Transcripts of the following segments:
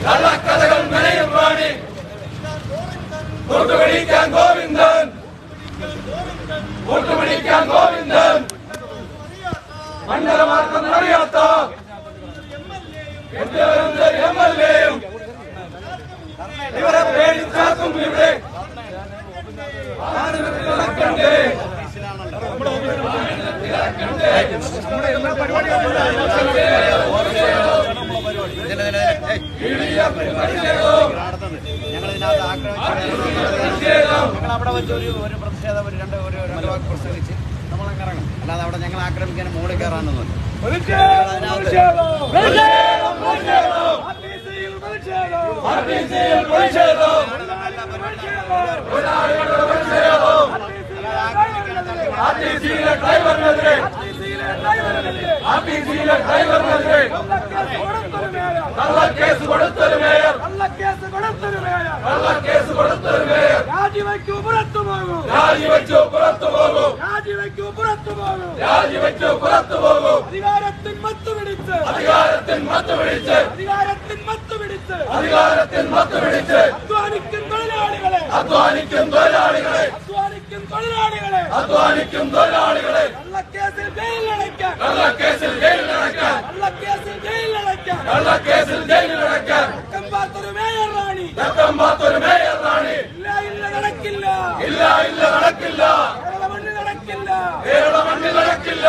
കള്ളക്കഥകൾ മെനയും റാണി കൂട്ടുപിടിക്കാൻ ഗോവിന്ദൻ കൂട്ടുപിടിക്കാൻ ഗോവിന്ദൻ മണ്ഡലമാർക്കം അറിയാത്ത എംഎൽഎയും ഇവരെ പേടിച്ചാക്കും ഇവിടെ ഞങ്ങളിതിനകത്ത് ഞങ്ങൾ അവിടെ വെച്ച് ഒരു പ്രതിഷേധം രണ്ട് വാക്ക് പ്രസംഗിച്ച് നമ്മളങ്ങ് ഇറങ്ങും. അല്ലാതെ അവിടെ ഞങ്ങൾ ആക്രമിക്കാനും മുകളിൽ കയറാനൊന്നുമില്ല. കേസ് കൊടുത്തൊരു മേയർ രാജിവെക്കൂ പുറത്തു പോകൂ അധികാരത്തിൻ മത്ത് പിടിച്ച് അധ്വാനിക്കും തൊഴിലാളികളെ കള്ളക്കേസിൽ ജയിലിലടയ്ക്കാൻ പാത്തൊരു മേയർ റാണി ഇല്ല നടക്കില്ല കേരള മണ്ണിൽ നടക്കില്ല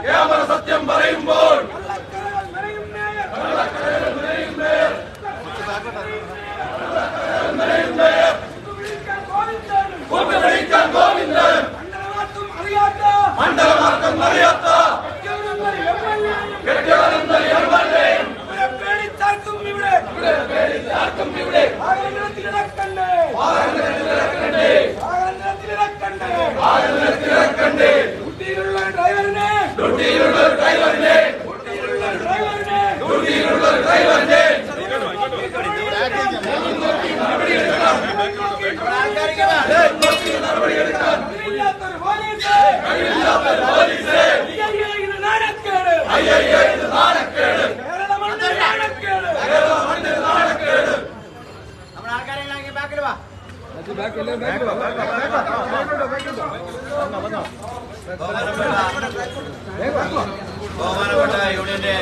ക്യാമറ സത്യം പറയുമ്പോൾ കൂട്ടുപിടിക്കാൻ ഗോവിന്ദൻ മണ്ഡലമാർക്കം അറിയാത്ത ബഹുമാനപ്പെട്ട യൂണിയന്റെ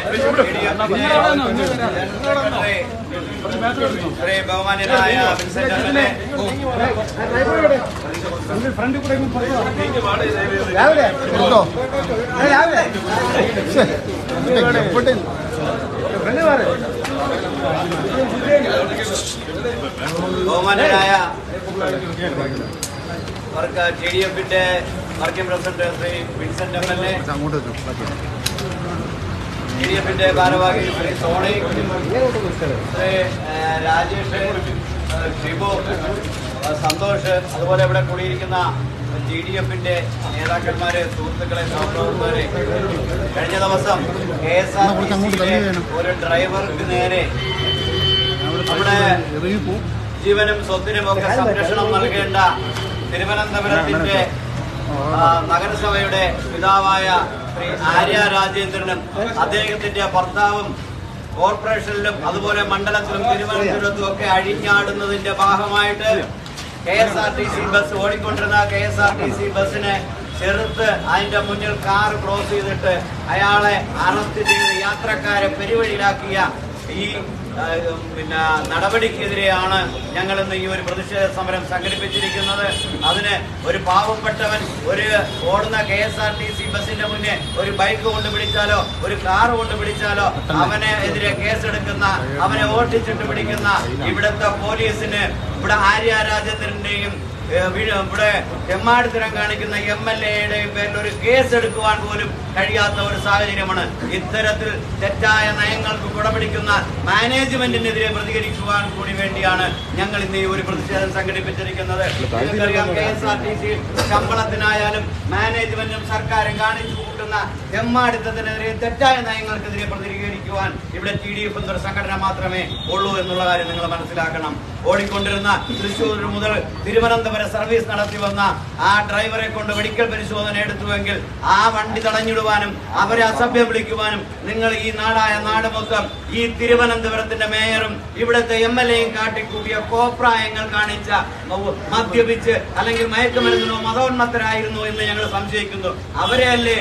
ശ്രീ ബഹുമാന്യനായ വിൻസെന്റ് എംഎൽഎ, ബഹുമാന്യനായ TDF-ന്റെ working president Shri Vincent MLA, TDF-ന്റെ ഭാരവാഹി ശ്രീ സോണി, ശ്രീ രാജേഷ്, ഷിബു, സന്തോഷ്, അതുപോലെ ഇവിടെ കൂടിയിരിക്കുന്ന TDF-ന്റെ നേതാക്കന്മാരെ, സുഹൃത്തുക്കളെ, സഹപ്രവർത്തകരെ, കഴിഞ്ഞ ദിവസം KSRTC-യിലെ ഒരു ഡ്രൈവർക്ക് നേരെ നമ്മുടെ ജീവനും സ്വത്തിനും ഒക്കെ സംരക്ഷണം നൽകേണ്ട തിരുവനന്തപുരത്തിന്റെ നഗരസഭയുടെ പിതാവായ ശ്രീ ആര്യ രാജേന്ദ്രനും അദ്ദേഹത്തിന്റെ ഭർത്താവും കോർപ്പറേഷനിലും അതുപോലെ മണ്ഡലത്തിലും തിരുവനന്തപുരത്തും ഒക്കെ അഴിഞ്ഞാടുന്നതിന്റെ ഭാഗമായിട്ട് KSRTC ബസ് ഓടിക്കൊണ്ടിരുന്ന KSRTC ബസ്സിനെ ചെറുത്ത് അതിന്റെ മുന്നിൽ കാർ ക്രോസ് ചെയ്തിട്ട് അയാളെ അറസ്റ്റ് ചെയ്ത് യാത്രക്കാരെ പെരുവഴിയിലാക്കിയ ഈ നടപടിക്കെതിരെയാണ് ഞങ്ങൾ ഇന്ന് ഈ ഒരു പ്രതിഷേധ സമരം സംഘടിപ്പിച്ചിരിക്കുന്നത്. അതിന് ഒരു പാവപ്പെട്ടവൻ ഒരു ഓടുന്ന KSRTC ബസിന്റെ മുന്നേ ഒരു ബൈക്ക് കൊണ്ട് പിടിച്ചാലോ ഒരു കാർ കൊണ്ട് പിടിച്ചാലോ അവനെ എതിരെ കേസെടുക്കുന്ന, അവനെ ഓട്ടിച്ചിട്ട് പിടിക്കുന്ന ഇവിടുത്തെ പോലീസിന് ഇവിടെ ആര്യ രാജേന്ദ്രന്റെയും ഇവിടെ തെമ്മാടിത്തരം കാണിക്കുന്ന MLA-യുടെയും പേരിൽ ഒരു കേസ് എടുക്കുവാൻ പോലും കഴിയാത്ത ഒരു സാഹചര്യമാണ്. ഇത്തരത്തിൽ തെറ്റായ നയങ്ങൾക്ക് കുടപിടിക്കുന്ന മാനേജ്മെന്റിനെതിരെ പ്രതികരിക്കുവാൻ കൂടി വേണ്ടിയാണ് ഞങ്ങൾ ഇന്ന് ഈ ഒരു പ്രതിഷേധം സംഘടിപ്പിച്ചിരിക്കുന്നത്. നിങ്ങൾക്കറിയാം, KSRTC ശമ്പളത്തിനായാലും മാനേജ്മെന്റും സർക്കാരും കാണിച്ചു കൂട്ടുന്ന നടക്കുന്ന തെമ്മാടിത്തത്തിനെതിരെ തെറ്റായ നയങ്ങൾക്കെതിരെ പ്രതികരിക്കുവാൻ ഇവിടെ TDF എന്നൊരു സംഘടന മാത്രമേ ഉള്ളൂ എന്നുള്ള കാര്യം നിങ്ങൾ മനസ്സിലാക്കണം. ഓടിക്കൊണ്ടിരുന്ന തൃശ്ശൂർ മുതൽ തിരുവനന്തപുരം സർവീസ് നടത്തി വന്ന ആ ഡ്രൈവറെ കൊണ്ട് മെഡിക്കൽ പരിശോധന എടുത്തുവെങ്കിൽ ആ വണ്ടി തടഞ്ഞിടുവാനും അവരെ അസഭ്യം വിളിക്കുവാനും നിങ്ങൾ ഈ നാട് മൊത്തം ഈ തിരുവനന്തപുരത്തിന്റെ മേയറും ഇവിടുത്തെ MLA-യും കാട്ടിക്കൂട്ടിയ കോപ്രായങ്ങൾ കാണിച്ച മദ്യപിച്ച് അല്ലെങ്കിൽ മയക്കുമരുന്നിനോ മതോന്മത്തരായിരുന്നു എന്ന് ഞങ്ങൾ സംശയിക്കുന്നു. അവരെയല്ലേ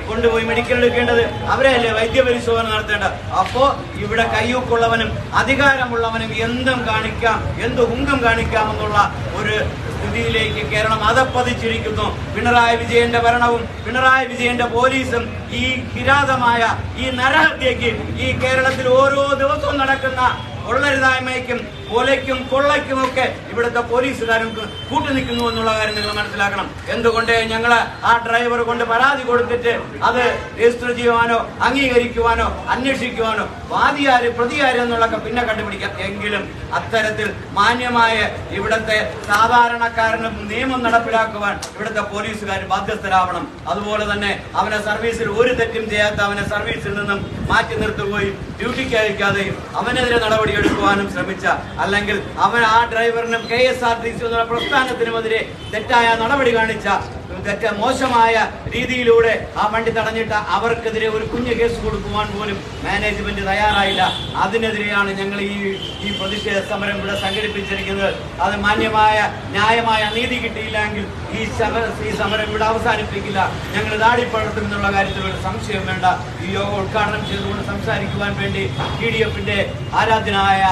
കൊണ്ടുപോയി മെഡിക്കൽ എടുക്കേണ്ടത്? അവരെയല്ലേ വൈദ്യപരിശോധന നടത്തേണ്ടത്? അപ്പോ ഇവിടെ കയ്യൂക്കുള്ളവനും അധികാരമുള്ളവനും എന്തും കാണിക്കാം, എന്ത് ഹുങ്കം കാണിക്കാമെന്നുള്ള ഒരു സ്ഥിതിയിലേക്ക് കേരളം അതപ്പതിച്ചിരിക്കുന്നു. പിണറായി വിജയന്റെ ഭരണവും പിണറായി വിജയന്റെ പോലീസും ഈ കിരാതമായ ഈ നരഹത്യയ്ക്ക് ഈ കേരളത്തിൽ ഓരോ ദിവസവും നടക്കുന്ന കൊള്ളരുതായ്മയ്ക്കും കൊലയ്ക്കും കൊള്ളയ്ക്കുമൊക്കെ ഇവിടുത്തെ പോലീസുകാരും കൂട്ടുനിൽക്കുന്നു എന്നുള്ള കാര്യം നിങ്ങൾ മനസ്സിലാക്കണം. എന്തുകൊണ്ട് ഞങ്ങൾ ആ ഡ്രൈവർ കൊണ്ട് പരാതി കൊടുത്തിട്ട് അത് രജിസ്റ്റർ ചെയ്യുവാനോ അംഗീകരിക്കുവാനോ അന്വേഷിക്കുവാനോ പ്രതിയാര് എന്നുള്ളതൊക്കെ പിന്നെ കണ്ടുപിടിക്കാം. എങ്കിലും അത്തരത്തിൽ മാന്യമായ ഇവിടുത്തെ സാധാരണക്കാരനും നിയമം നടപ്പിലാക്കുവാൻ ഇവിടുത്തെ പോലീസുകാർ ബാധ്യസ്ഥരാവണം. അതുപോലെ തന്നെ അവനെ സർവീസിൽ ഒരു തെറ്റും ചെയ്യാത്ത അവനെ സർവീസിൽ നിന്നും മാറ്റി നിർത്തുകയും ഡ്യൂട്ടിക്ക് അയക്കാതെയും അവനെതിരെ നടപടിയെടുക്കുവാനും ശ്രമിച്ച, അല്ലെങ്കിൽ അവൻ ആ ഡ്രൈവറിനും KSRTC എന്നുള്ള പ്രസ്ഥാനത്തിനുമെതിരെ തെറ്റായ നടപടി കാണിച്ച മോശമായ രീതിയിലൂടെ ആ വണ്ടി തടഞ്ഞിട്ട് അവർക്കെതിരെ ഒരു കുഞ്ഞു കേസ് കൊടുക്കുവാൻ പോലും മാനേജ്മെന്റ് തയ്യാറായില്ല. അതിനെതിരെയാണ് ഞങ്ങൾ ഈ പ്രതിഷേധ സമരം ഇവിടെ സംഘടിപ്പിച്ചിരിക്കുന്നത്. അത് മാന്യമായ ന്യായമായ നീതി കിട്ടിയില്ലെങ്കിൽ ഈ സമരം ഇവിടെ അവസാനിപ്പിക്കില്ല. ഞങ്ങൾ ദാടിപ്പഴത്തും എന്നുള്ള കാര്യത്തിൽ ഒരു സംശയം വേണ്ട. ഈ യോഗം ഉദ്ഘാടനം ചെയ്തുകൊണ്ട് സംസാരിക്കുവാൻ വേണ്ടി TDF-ന്റെ ആരാധനായ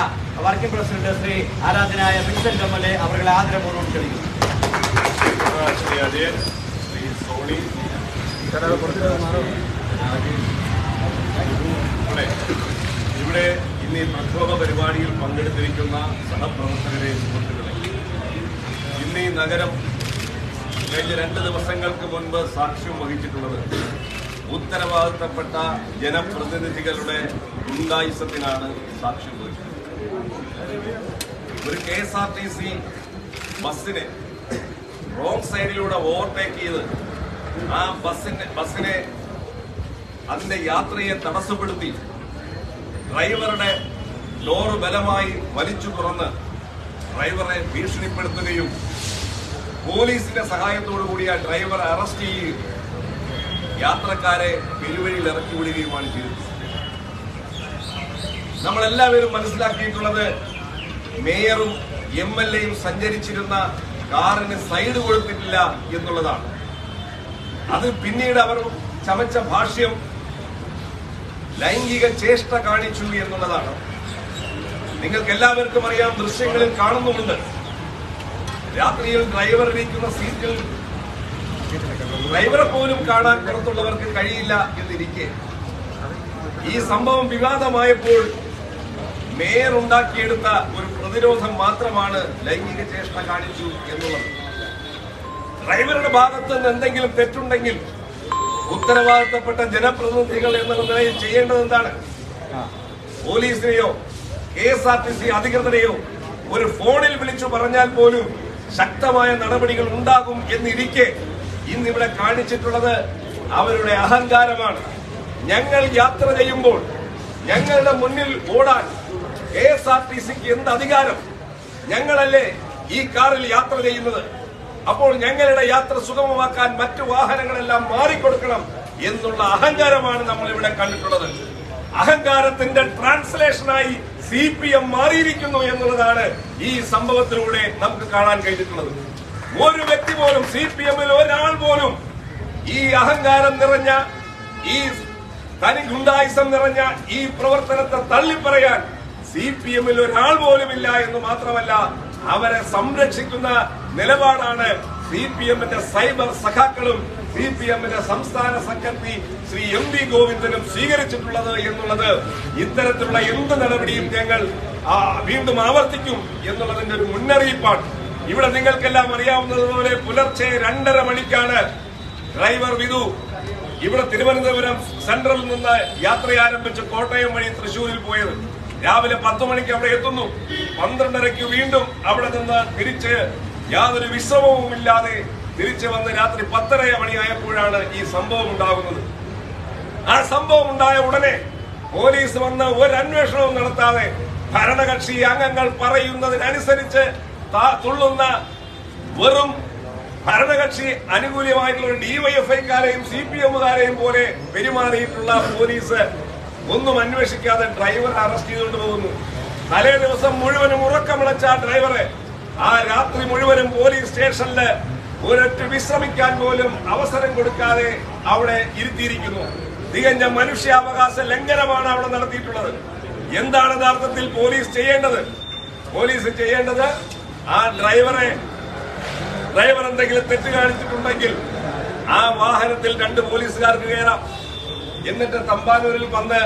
വർക്കിംഗ് പ്രസിഡന്റ് ശ്രീ ആരാധനായ വിൻസെന്റ് MLA അവരുടെ ആദരപൂർവ്വം ക്ഷണിക്കുന്നു. ഇവിടെ ഇന്ന് ഈ പ്രക്ഷോഭ പരിപാടിയിൽ പങ്കെടുത്തിരിക്കുന്ന സഹപ്രവർത്തകരെ, സുഹൃത്തുക്കളെ, ഇന്ന് ഈ നഗരം കഴിഞ്ഞ 2 ദിവസങ്ങൾക്ക് മുൻപ് സാക്ഷ്യം വഹിച്ചിട്ടുള്ളത് ഉത്തരവാദിത്തപ്പെട്ട ജനപ്രതിനിധികളുടെ ഗുണ്ടായിസത്തിനാണ് സാക്ഷ്യം വഹിച്ചത്. ഒരു KSRTC ബസ്സിനെ റോങ് സൈഡിലൂടെ ഓവർടേക്ക് ചെയ്ത് ആ ബസ്സിനെ അതിന്റെ യാത്രയെ തടസ്സപ്പെടുത്തി ഡ്രൈവറുടെ ഡോറ് ബലമായി വലിച്ചു തുറന്ന് ഡ്രൈവറെ ഭീഷണിപ്പെടുത്തുകയും പോലീസിന്റെ സഹായത്തോടു കൂടി ആ ഡ്രൈവറെ അറസ്റ്റ് ചെയ്യുകയും യാത്രക്കാരെ പെരുവഴിയിൽ ഇറക്കി വിടുകയുമാണ് ചെയ്തത്. നമ്മളെല്ലാവരും മനസ്സിലാക്കിയിട്ടുള്ളത് മേയറും MLA-യും സഞ്ചരിച്ചിരുന്ന കാറിന് സൈഡ് കൊടുത്തിട്ടില്ല എന്നുള്ളതാണ്. അത് പിന്നീട് അവർ ചമച്ച ഭാഷ്യം ലൈംഗിക ചേഷ്ട കാണിച്ചു എന്നുള്ളതാണ്. നിങ്ങൾക്ക് എല്ലാവർക്കും അറിയാം, ദൃശ്യങ്ങളിൽ കാണുന്നുമുണ്ട്. രാത്രിയിൽ ഡ്രൈവർ ഇരിക്കുന്ന സീറ്റിൽ ഡ്രൈവറെ പോലും കാണാൻ പുറത്തുള്ളവർക്ക് കഴിയില്ല എന്നിരിക്കെ ഈ സംഭവം വിവാദമായപ്പോൾ മേയർ ഉണ്ടാക്കിയെടുത്ത ഒരു പ്രതിരോധം മാത്രമാണ് ലൈംഗിക ചേഷ്ട കാണിച്ചു എന്നുള്ളത്. ഡ്രൈവറുടെ ഭാഗത്ത് നിന്ന് എന്തെങ്കിലും തെറ്റുണ്ടെങ്കിൽ ഉത്തരവാദിത്തപ്പെട്ട ജനപ്രതിനിധികൾ എന്ന നിലയിൽ ചെയ്യേണ്ടത് എന്താണ്? പോലീസിനെയോ KSRTC അധികൃതരെയോ ഒരു ഫോണിൽ വിളിച്ചു പറഞ്ഞാൽ പോലും ശക്തമായ നടപടികൾ ഉണ്ടാകും എന്നിരിക്കെ ഇന്നിവിടെ കാണിച്ചിട്ടുള്ളത് അവരുടെ അഹങ്കാരമാണ്. ഞങ്ങൾ യാത്ര ചെയ്യുമ്പോൾ ഞങ്ങളുടെ മുന്നിൽ ഓടാൻ KSRTCക്ക് എന്ത് അധികാരം? ഞങ്ങളല്ലേ ഈ കാറിൽ യാത്ര ചെയ്യുന്നത്. അപ്പോൾ ഞങ്ങളുടെ യാത്ര സുഗമമാക്കാൻ മറ്റു വാഹനങ്ങളെല്ലാം മാറിക്കൊടുക്കണം എന്നുള്ള അഹങ്കാരമാണ് നമ്മൾ ഇവിടെ കണ്ടിട്ടുള്ളത്. അഹങ്കാരത്തിന്റെ ട്രാൻസ്ലേഷനായി CPM മാറിയിരിക്കുന്നു എന്നുള്ളതാണ് ഈ സംഭവത്തിലൂടെ നമുക്ക് കാണാൻ കഴിഞ്ഞിട്ടുള്ളത്. ഒരു വ്യക്തി പോലും, CPM-ൽ ഒരാൾ പോലും ഈ അഹങ്കാരം നിറഞ്ഞ, ഈ തനി ഗുണ്ടായിസം നിറഞ്ഞ ഈ പ്രവർത്തനത്തെ തള്ളിപ്പറയാൻ CPM-ൽ ഒരാൾ പോലും ഇല്ല എന്ന് മാത്രമല്ല, അവരെ സംരക്ഷിക്കുന്ന നിലപാടാണ് CPM-ന്റെ സൈബർ സഖാക്കളും CPM-ന്റെ സംസ്ഥാന സെക്രട്ടറി ശ്രീ MV ഗോവിന്ദനും സ്വീകരിച്ചിട്ടുള്ളത് എന്നുള്ളത് ഇത്തരത്തിലുള്ള എന്ത് നടപടിയും ഞങ്ങൾ വീണ്ടും ആവർത്തിക്കും എന്നുള്ളതിന്റെ ഒരു മുന്നറിയിപ്പാണ്. ഇവിടെ നിങ്ങൾക്കെല്ലാം അറിയാവുന്നതുപോലെ പുലർച്ചെ 2:30 മണിക്കാണ് ഡ്രൈവർ വിധു ഇവിടെ തിരുവനന്തപുരം സെൻട്രലിൽ നിന്ന് യാത്ര ആരംഭിച്ച് കോട്ടയം വഴി തൃശ്ശൂരിൽ പോയത്. രാവിലെ 10 മണിക്ക് അവിടെ എത്തുന്നു. 12:30 വീണ്ടും അവിടെ നിന്ന് തിരിച്ച് യാതൊരു വിശ്രമവുമില്ലാതെ തിരിച്ചു വന്ന് രാത്രി 10:30 മണിയായപ്പോഴാണ് ഈ സംഭവം ഉണ്ടാകുന്നത്. ആ സംഭവം ഉണ്ടായ ഉടനെ പോലീസ് വന്ന് ഒരു അന്വേഷണവും നടത്താതെ ഭരണകക്ഷി അംഗങ്ങൾ പറയുന്നതിനനുസരിച്ച് തുള്ളുന്ന വെറും ഭരണകക്ഷി അനുകൂലമായിട്ടുള്ള ഡിവൈഎഫ്ഐക്കാരെയും CPM-കാരെയും പോലെ പെരുമാറിയിട്ടുള്ള പോലീസ് ഒന്നും അന്വേഷിക്കാതെ ഡ്രൈവറെ അറസ്റ്റ് ചെയ്തുകൊണ്ട് പോകുന്നു. തലേ ദിവസം മുഴുവനും ഉറക്കമിളച്ച ഡ്രൈവറെ ആ രാത്രി മുഴുവനും പോലീസ് സ്റ്റേഷനില് ഒരൊറ്റ വിശ്രമിക്കാൻ പോലും അവസരം കൊടുക്കാതെ അവിടെ ഇരുത്തിയിരിക്കുന്നു. തികഞ്ഞ മനുഷ്യാവകാശ ലംഘനമാണ് അവിടെ നടത്തിയിട്ടുള്ളത്. എന്താണ് യഥാർത്ഥത്തിൽ പോലീസ് ചെയ്യേണ്ടത്? പോലീസ് ചെയ്യേണ്ടത് ആ ഡ്രൈവർ എന്തെങ്കിലും തെറ്റ് കാണിച്ചിട്ടുണ്ടെങ്കിൽ ആ വാഹനത്തിൽ 2 പോലീസുകാർക്ക് കയറാം. എന്നിട്ട് തമ്പാനൂരിൽ വന്ന്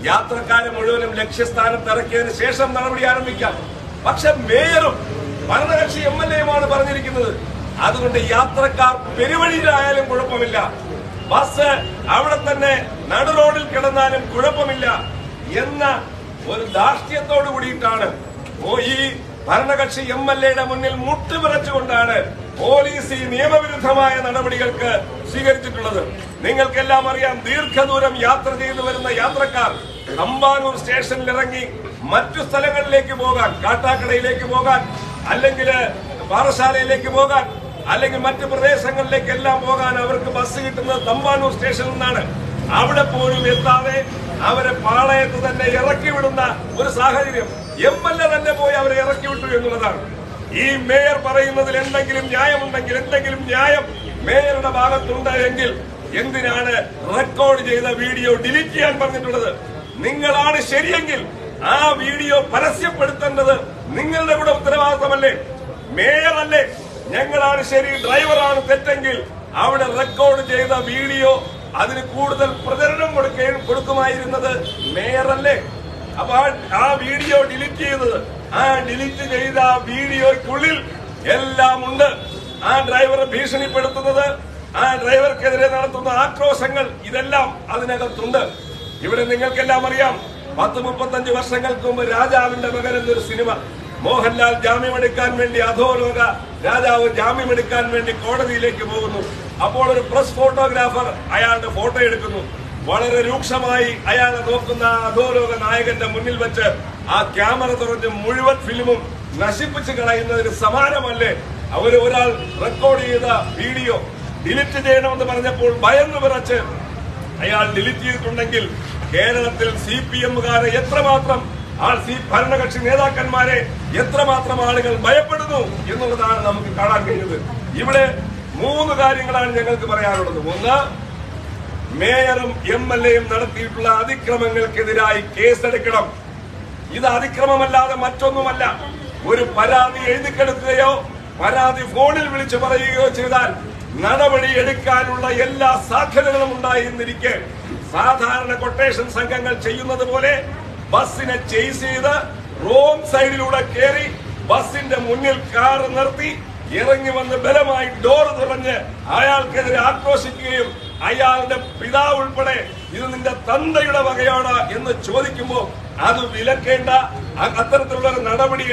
യാത്രക്കാരെ മുഴുവനും ലക്ഷ്യസ്ഥാനത്ത് ഇറക്കിയതിന് ശേഷം നടപടി ആരംഭിക്കാം. പക്ഷെ മേയറും ഭരണകക്ഷി MLA-യുമാണ് പറഞ്ഞിരിക്കുന്നത്, അതുകൊണ്ട് യാത്രക്കാർ പെരുവഴിയിലായാലും കുഴപ്പമില്ല, ബസ് അവിടെ തന്നെ നടു റോഡിൽ കിടന്നാലും കുഴപ്പമില്ല എന്ന ഒരു ധാർഷ്ട്യത്തോടു കൂടിയിട്ടാണ് ഈ ഭരണകക്ഷി MLA-യുടെ മുന്നിൽ മുട്ടുപിറച്ചുകൊണ്ടാണ് പോലീസ് ഈ നിയമവിരുദ്ധമായ നടപടികൾക്ക് സ്വീകരിച്ചിട്ടുള്ളത്. നിങ്ങൾക്കെല്ലാം അറിയാം, ദീർഘദൂരം യാത്ര ചെയ്തു വരുന്ന യാത്രക്കാർ തമ്പാനൂർ സ്റ്റേഷനിൽ ഇറങ്ങി മറ്റു സ്ഥലങ്ങളിലേക്ക് പോകാൻ, കാട്ടാക്കടയിലേക്ക് പോകാൻ, അല്ലെങ്കിൽ പാറശാലയിലേക്ക് പോകാൻ, അല്ലെങ്കിൽ മറ്റു പ്രദേശങ്ങളിലേക്കെല്ലാം പോകാൻ അവർക്ക് ബസ് കിട്ടുന്നത് തമ്പാനൂർ സ്റ്റേഷനിൽ നിന്നാണ്. അവിടെ പോലും എത്താതെ അവരെ പാളയത്ത് തന്നെ ഇറക്കി വിടുന്ന ഒരു സാഹചര്യം MLA തന്നെ പോയി അവരെ ഇറക്കി വിട്ടു എന്നുള്ളതാണ്. ഈ മേയർ പറയുന്നതിൽ എന്തെങ്കിലും ന്യായമുണ്ടെങ്കിൽ, എന്തെങ്കിലും ന്യായം മേയറുടെ ഭാഗത്തുണ്ട് എങ്കിൽ എന്തിനാണ് റെക്കോർഡ് ചെയ്ത വീഡിയോ ഡിലീറ്റ് ചെയ്യാൻ പറഞ്ഞിട്ടുള്ളത്? നിങ്ങളാണ് ശരിയെങ്കിൽ ആ വീഡിയോ പരസ്യപ്പെടുത്തേണ്ടത് നിങ്ങളുടെ കൂടെ ഉത്തരവാദിത്തമല്ലേ? മേയർ അല്ലേ? ഞങ്ങളാണ് ശരി, ഡ്രൈവറാണ് തെറ്റെങ്കിൽ അവിടെ റെക്കോർഡ് ചെയ്ത വീഡിയോ അതിന് കൂടുതൽ പ്രചരണം കൊടുക്കുമായിരുന്നത് മേയറല്ലേ? അപ്പൊ ആ വീഡിയോ ഡിലീറ്റ് ചെയ്തത്, ആ ഡിലീറ്റ് ചെയ്ത വീഡിയോയ്ക്കുള്ളിൽ എല്ലാം ഉണ്ട്. ആ ഡ്രൈവറെ ഭീഷണിപ്പെടുത്തുന്നത്, ആ ഡ്രൈവർക്കെതിരെ നടത്തുന്ന ആക്രോശങ്ങൾ, ഇതെല്ലാം അതിനകത്തുണ്ട്. ഇവിടെ നിങ്ങൾക്കെല്ലാം അറിയാം, 10-35 വർഷങ്ങൾക്ക് മുമ്പ് രാജാവിന്റെ മകൻ എന്നൊരു സിനിമ, മോഹൻലാൽ ജാമ്യമെടുക്കാൻ വേണ്ടി, അധോലോക രാജാവ് ജാമ്യമെടുക്കാൻ വേണ്ടി കോടതിയിലേക്ക് പോകുന്നു. അപ്പോൾ ഒരു പ്രസ് ഫോട്ടോഗ്രാഫർ അയാളുടെ ഫോട്ടോ എടുക്കുന്നു. വളരെ രൂക്ഷമായി അയാളെ നോക്കുന്ന അധോലോക നായകന്റെ മുന്നിൽ വെച്ച് ആ ക്യാമറ തുറന്ന് മുഴുവൻ ഫിലിമും നശിപ്പിച്ച് കളയുന്നതിന് സമാനമല്ലേ ഒരാൾ റെക്കോർഡ് ചെയ്ത വീഡിയോ ഡിലീറ്റ് ചെയ്യണമെന്ന് പറഞ്ഞപ്പോൾ ഭയന്ന് വിറച്ച് അയാൾ ഡിലീറ്റ് ചെയ്തിട്ടുണ്ടെങ്കിൽ കേരളത്തിൽ CPM-കാരെ എത്രമാത്രം, ഭരണകക്ഷി നേതാക്കന്മാരെ എത്രമാത്രം ആളുകൾ ഭയപ്പെടുന്നു എന്നുള്ളതാണ് നമുക്ക് കാണാൻ കഴിയുന്നത്. ഇവിടെ 3 കാര്യങ്ങളാണ് ഞങ്ങൾക്ക് പറയാനുള്ളത്. ഒന്ന്, മേയറും MLA-യും നടത്തിയിട്ടുള്ള അതിക്രമങ്ങൾക്കെതിരായി കേസെടുക്കണം. ഇത് അതിക്രമമല്ലാതെ മറ്റൊന്നുമല്ല. ഒരു പരാതി എഴുതിക്കെടുക്കുകയോ പരാതി ഫോണിൽ വിളിച്ചു പറയുകയോ ചെയ്താൽ നടപടി എടുക്കാനുള്ള എല്ലാ സാധ്യതകളും ഉണ്ടായിരുന്നിരിക്കെ സാധാരണ കൊട്ടേഷൻ സംഘങ്ങൾ ചെയ്യുന്നത് പോലെ ബസ്സിനെ ചേസ് ചെയ്ത് റോങ് സൈഡിലൂടെ കയറി ബസിന്റെ മുന്നിൽ കാർ നിർത്തി ഇറങ്ങി വന്ന് ബലമായി ഡോർ തുറഞ്ഞ് അയാൾക്കെതിരെ ആക്രോശിക്കുകയും അയാളുടെ പിതാവ് ഉൾപ്പെടെ ഇത് നിന്റെ തന്തയുടെ വകയാണ് എന്ന് ചോദിക്കുമ്പോൾ അത് വിലക്കേണ്ട, അത്തരത്തിലുള്ള നടപടി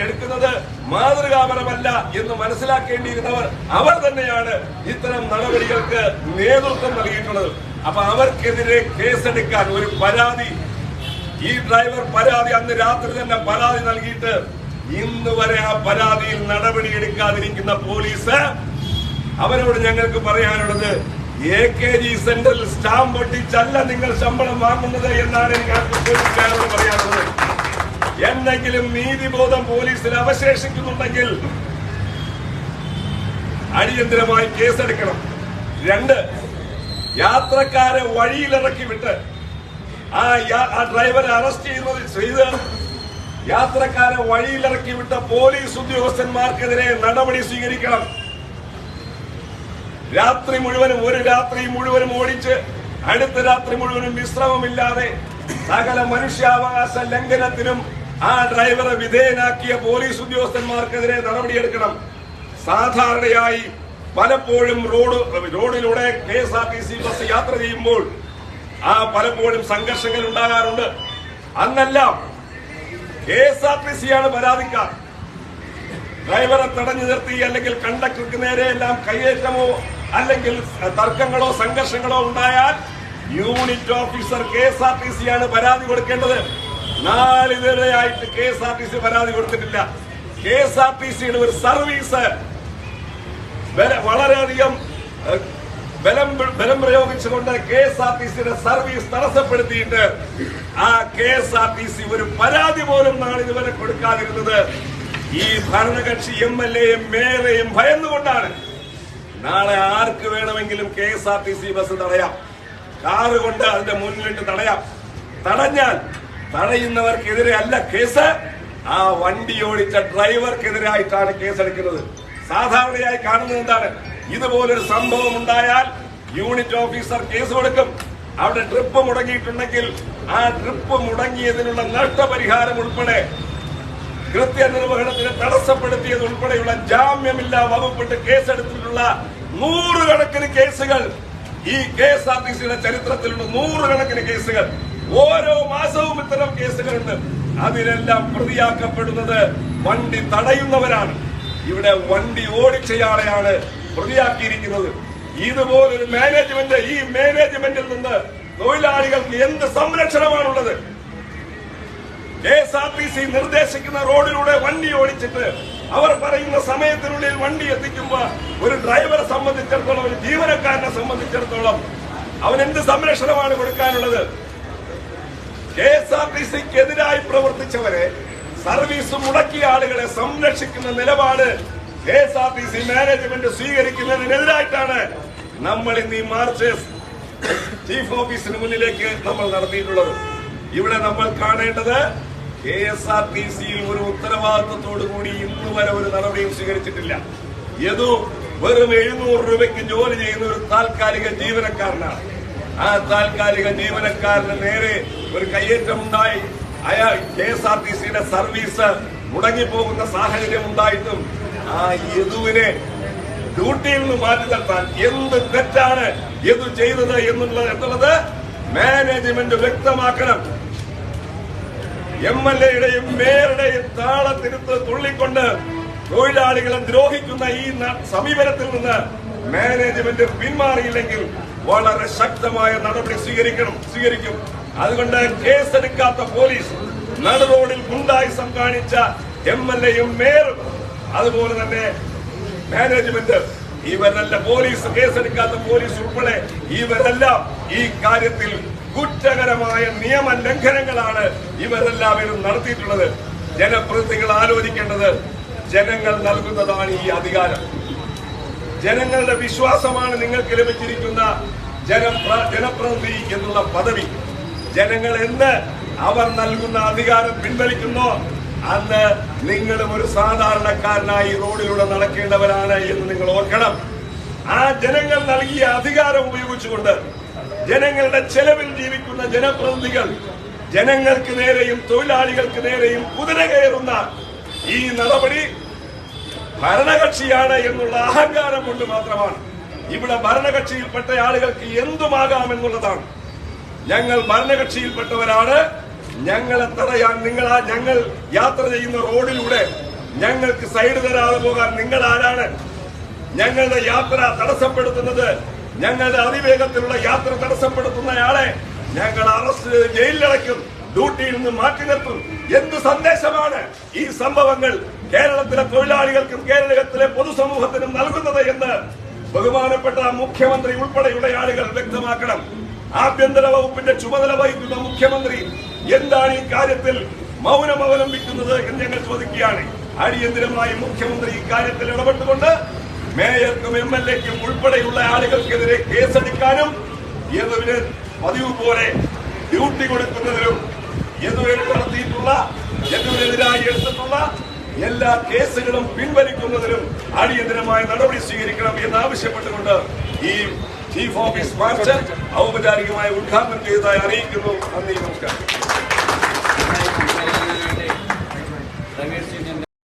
എടുക്കുന്നത് മാതൃകാപരമല്ല എന്ന് മനസ്സിലാക്കേണ്ടിയിരുന്നവർ അവർ തന്നെയാണ് ഇത്തരം നടപടികൾക്ക് നേതൃത്വം നൽകിയിട്ടുള്ളത്. അപ്പൊ അവർക്കെതിരെ കേസെടുക്കാൻ ഒരു പരാതി, ഈ ഡ്രൈവർ പരാതി അന്ന് രാത്രി തന്നെ പരാതി നൽകിയിട്ട് ഇന്ന് വരെ ആ പരാതിയിൽ നടപടിയെടുക്കാതിരിക്കുന്ന പോലീസ്, അവരോട് ഞങ്ങൾക്ക് പറയാനുള്ളത്, AKG സെന്ററിൽ സ്റ്റാമ്പ് ഒട്ടിച്ചല്ല നിങ്ങൾ ശമ്പളം വാങ്ങുന്നത് എന്നാണ് എനിക്ക് പോലീസുകാരോട് പറയാനുള്ളത്. എന്തെങ്കിലും നീതിബോധം പോലീസിൽ അവശേഷിക്കുന്നുണ്ടെങ്കിൽ അടിയന്തരമായി കേസെടുക്കണം. 2, യാത്രക്കാരെ വഴിയിലിറക്കി വിട്ട് ആ ഡ്രൈവറെ അറസ്റ്റ് ചെയ്ത് യാത്രക്കാരെ വഴിയിലിറക്കി വിട്ട പോലീസ് ഉദ്യോഗസ്ഥന്മാർക്കെതിരെ നടപടി സ്വീകരിക്കണം. രാത്രി മുഴുവനും, ഒരു രാത്രി മുഴുവനും ഓടിച്ച് അടുത്ത രാത്രി മുഴുവനും വിശ്രമമില്ലാതെ സകല മനുഷ്യാവകാശ ലംഘനത്തിനും ആ ഡ്രൈവറെ വിധേയനാക്കിയ പോലീസ് ഉദ്യോഗസ്ഥന്മാർക്കെതിരെ നടപടിയെടുക്കണം. സാധാരണയായി പലപ്പോഴും റോഡിലൂടെ KSRTC ബസ് യാത്ര ചെയ്യുമ്പോൾ പലപ്പോഴും സംഘർഷങ്ങൾ ഉണ്ടാകാറുണ്ട്. അന്നെല്ലാം KSRTC-യാണ് പരാതിക്കാർ. ഡ്രൈവറെ തടഞ്ഞു നിർത്തി അല്ലെങ്കിൽ കണ്ടക്ടർക്ക് നേരെ എല്ലാം കയ്യേറ്റമോ അല്ലെങ്കിൽ തർക്കങ്ങളോ സംഘർഷങ്ങളോ ഉണ്ടായാൽ യൂണിറ്റ് ഓഫീസർ KSRTC ആണ് പരാതി കൊടുക്കേണ്ടത്. നാളിതുവരെയായിട്ട് KSRTC പരാതി കൊടുത്തിട്ടില്ല. KSRTCയുടെ ഒരു സർവീസ് വളരെയധികം ബലം പ്രയോഗിച്ചുകൊണ്ട് KSRTCയുടെ സർവീസ് തടസ്സപ്പെടുത്തിയിട്ട് ആ KSRTC ഒരു പരാതി പോലും നാളിതുവരെ കൊടുക്കാതിരുന്നത് ഈ ഭരണകക്ഷി MLA-യും മേയറെയും ഭയന്നുകൊണ്ടാണ്. നാളെ ആർക്ക് വേണമെങ്കിലും KSRTC ബസ് തടയാം, കാറ് കൊണ്ട് അതിന്റെ മുന്നിലിട്ട് തടയാം. തടയുന്നവർക്കെതിരെ അല്ല കേസ്, ആ വണ്ടി ഓടിച്ച ഡ്രൈവർക്കെതിരായിട്ടാണ് കേസെടുക്കുന്നത്. സാധാരണയായി കാണുന്നത് എന്താണ്? ഇതുപോലൊരു സംഭവം ഉണ്ടായാൽ യൂണിറ്റ് ഓഫീസർ കേസ് കൊടുക്കും. അവിടെ ട്രിപ്പ് മുടങ്ങിയിട്ടുണ്ടെങ്കിൽ ആ ട്രിപ്പ് മുടങ്ങിയതിനുള്ള നഷ്ടപരിഹാരം ഉൾപ്പെടെ കൃത്യനിർവഹണത്തിന് തടസ്സപ്പെടുത്തിയത് ഉൾപ്പെടെയുള്ള ജാമ്യമില്ലാ വകുപ്പിട്ട് കേസെടുത്തിട്ടുള്ള നൂറുകണക്കിന് കേസുകൾ ഈ KSRTCയുടെ ചരിത്രത്തിലുള്ള നൂറുകണക്കിന് കേസുകൾ. ഓരോ മാസവും ഇത്തരം കേസുകളുണ്ട്. അതിലെല്ലാം പ്രതിയാക്കപ്പെടുന്നത് വണ്ടി തടയുന്നവരാണ്. ഇവിടെ വണ്ടി ഓടിച്ചയാളെയാണ് പ്രതിയാക്കിയിരിക്കുന്നത്. ഇതുപോലൊരു മാനേജ്മെന്റ്, ഈ മാനേജ്മെന്റിൽ നിന്ന് തൊഴിലാളികൾക്ക് എന്ത് സംരക്ഷണമാണുള്ളത്? KSRTC നിർദ്ദേശിക്കുന്ന റോഡിലൂടെ വണ്ടി ഓടിച്ചിട്ട് അവർ പറയുന്ന സമയത്തിനുള്ളിൽ വണ്ടി എത്തിക്കുമ്പോൾ ഒരു ഡ്രൈവറെ സംബന്ധിച്ചിടത്തോളം, ഒരു ജീവനക്കാരനെ സംബന്ധിച്ചിടത്തോളം അവൻ എന്ത് സംരക്ഷണമാണ് കൊടുക്കാനുള്ളത്? KSRTCക്കെതിരായി പ്രവർത്തിച്ചവരെ, സർവീസ് മുടക്കിയ ആളുകളെ സംരക്ഷിക്കുന്ന നിലപാട് KSRTC മാനേജ്മെന്റ് സ്വീകരിക്കുന്നതിനെതിരായിട്ടാണ് നമ്മൾ ഇന്ന് ഈ മാർച്ച് ചീഫ് ഓഫീസിന് മുന്നിലേക്ക് നമ്മൾ നടത്തിയിട്ടുള്ളത്. ഇവിടെ നമ്മൾ കാണേണ്ടത് KSRTCയിൽ ഒരു ഉത്തരവാദിത്വത്തോടു കൂടി ഇന്ന് വരെ ഒരു നടപടിയും സ്വീകരിച്ചിട്ടില്ല. വെറും 700 രൂപയ്ക്ക് ജോലി ചെയ്യുന്ന ഒരു താൽക്കാലിക ജീവനക്കാരനാണ്. ആ താൽക്കാലിക ജീവനക്കാരന് നേരെ ഒരു കയ്യേറ്റമുണ്ടായി. അയാൾ KSRTCയുടെ സർവീസ് മുടങ്ങിപ്പോകുന്ന സാഹചര്യം ഉണ്ടായിട്ടും ആ യദുവിനെ ഡ്യൂട്ടിയിൽ നിന്ന് മാറ്റി നിർത്താൻ എന്ത് തെറ്റാണ് യദു ചെയ്തത് എന്നുള്ളത് മാനേജ്മെന്റ് വ്യക്തമാക്കണം. MLA-യുടെയും മേയറുടെയും താളത്തിരുത്ത് തുള്ളിക്കൊണ്ട് തൊഴിലാളികളെ ദ്രോഹിക്കുന്ന ഈ സമീപനത്തിൽ നിന്ന് മാനേജ്മെന്റ് പിന്മാറിയില്ലെങ്കിൽ വളരെ ശക്തമായ നടപടി സ്വീകരിക്കും. അതുകൊണ്ട് കേസെടുക്കാത്ത പോലീസ്, നടുറോഡിൽ ഗുണ്ടായിസം കാണിച്ച MLA-യും മേയറും അതുപോലെ തന്നെ മാനേജ്മെന്റ്, ഇവരെല്ലാം പോലീസ്, കേസെടുക്കാത്ത പോലീസ് ഉൾപ്പെടെ ഇവരെല്ലാം ഈ കാര്യത്തിൽ കുറ്റകരമായ നിയമ ലംഘനങ്ങളാണ് ഇവരെല്ലാവരും നടത്തിയിട്ടുള്ളത്. ജനപ്രതിനിധികൾ ആലോചിക്കേണ്ടത്, ജനങ്ങൾ നൽകുന്നതാണ് ഈ അധികാരം. ജനങ്ങളുടെ വിശ്വാസമാണ് നിങ്ങൾക്ക് ലഭിച്ചിരിക്കുന്ന ജനപ്രതിനിധി എന്നുള്ള പദവി. ജനങ്ങൾ എന്ന് അവർ നൽകുന്ന അധികാരം പിൻവലിക്കുന്നോ അന്ന് നിങ്ങളും ഒരു സാധാരണക്കാരനായി റോഡിലൂടെ നടക്കേണ്ടവരാണ് എന്ന് നിങ്ങൾ ഓർക്കണം. ആ ജനങ്ങൾ നൽകിയ അധികാരം ഉപയോഗിച്ചുകൊണ്ട് ജനങ്ങളുടെ ചെലവിൽ ജീവിക്കുന്ന ജനപ്രതിനിധികൾ ജനങ്ങൾക്ക് നേരെയും തൊഴിലാളികൾക്ക് നേരെയും കുതിര കയറുന്ന ഈ നടപടി ഭരണകക്ഷിയാണ് എന്നുള്ള അഹങ്കാരം കൊണ്ട് മാത്രമാണ്. ഇവിടെ ഭരണകക്ഷിയിൽപ്പെട്ട ആളുകൾക്ക് എന്തുമാകാമെന്നുള്ളതാണ്. ഞങ്ങൾ ഭരണകക്ഷിയിൽപ്പെട്ടവരാണ്. ഞങ്ങളെ തടയാൻ ഞങ്ങൾ യാത്ര ചെയ്യുന്ന റോഡിലൂടെ ഞങ്ങൾക്ക് സൈഡ് തരാതെ പോകാൻ നിങ്ങൾ ആരാണ്? ഞങ്ങളുടെ യാത്ര തടസ്സപ്പെടുത്തുന്നത്, ഞങ്ങളുടെ അതിവേഗത്തിലുള്ള യാത്ര തടസ്സപ്പെടുത്തുന്നയാളെ ഞങ്ങൾ അറസ്റ്റ് ചെയ്ത് ജയിലിലടയ്ക്കും, ഡ്യൂട്ടിയിൽ നിന്ന് മാറ്റി നിർത്തും. എന്ത് സന്ദേശമാണ് ഈ സംഭവങ്ങൾ കേരളത്തിലെ തൊഴിലാളികൾക്കും കേരളത്തിലെ പൊതുസമൂഹത്തിനും നൽകുന്നത് എന്ന് ബഹുമാനപ്പെട്ട മുഖ്യമന്ത്രി ഉൾപ്പെടെയുള്ള ആളുകൾ വ്യക്തമാക്കണം. ആഭ്യന്തര വകുപ്പിന്റെ ചുമതല വഹിക്കുന്ന മുഖ്യമന്ത്രി എന്താണ് ഈ കാര്യത്തിൽ മൗനം അവലംബിക്കുന്നത് എന്ന് ഞങ്ങൾ ചോദിക്കുകയാണ്. അടിയന്തരമായി മുഖ്യമന്ത്രി ഈ കാര്യത്തിൽ ഇടപെട്ടുകൊണ്ട് മേയർക്കും MLA-ക്കും ഉൾപ്പെടെയുള്ള ആളുകൾക്കെതിരെ കേസെടുക്കാനും യദുവിന് പതിവ് പോലെ ഡ്യൂട്ടി കൊടുക്കുന്നതിനും യദുവിനെതിരായി എടുത്തിട്ടുള്ള എല്ലാ കേസുകളും പിൻവലിക്കുന്നതിനും അടിയന്തരമായ നടപടി സ്വീകരിക്കണം എന്നാവശ്യപ്പെട്ടുകൊണ്ട് ഈ ചീഫ് ഓഫീസ് മാർച്ച് ഔപചാരികമായി ഉദ്ഘാടനം ചെയ്തതായി അറിയിക്കുന്നു. നന്ദി, നമസ്കാരം.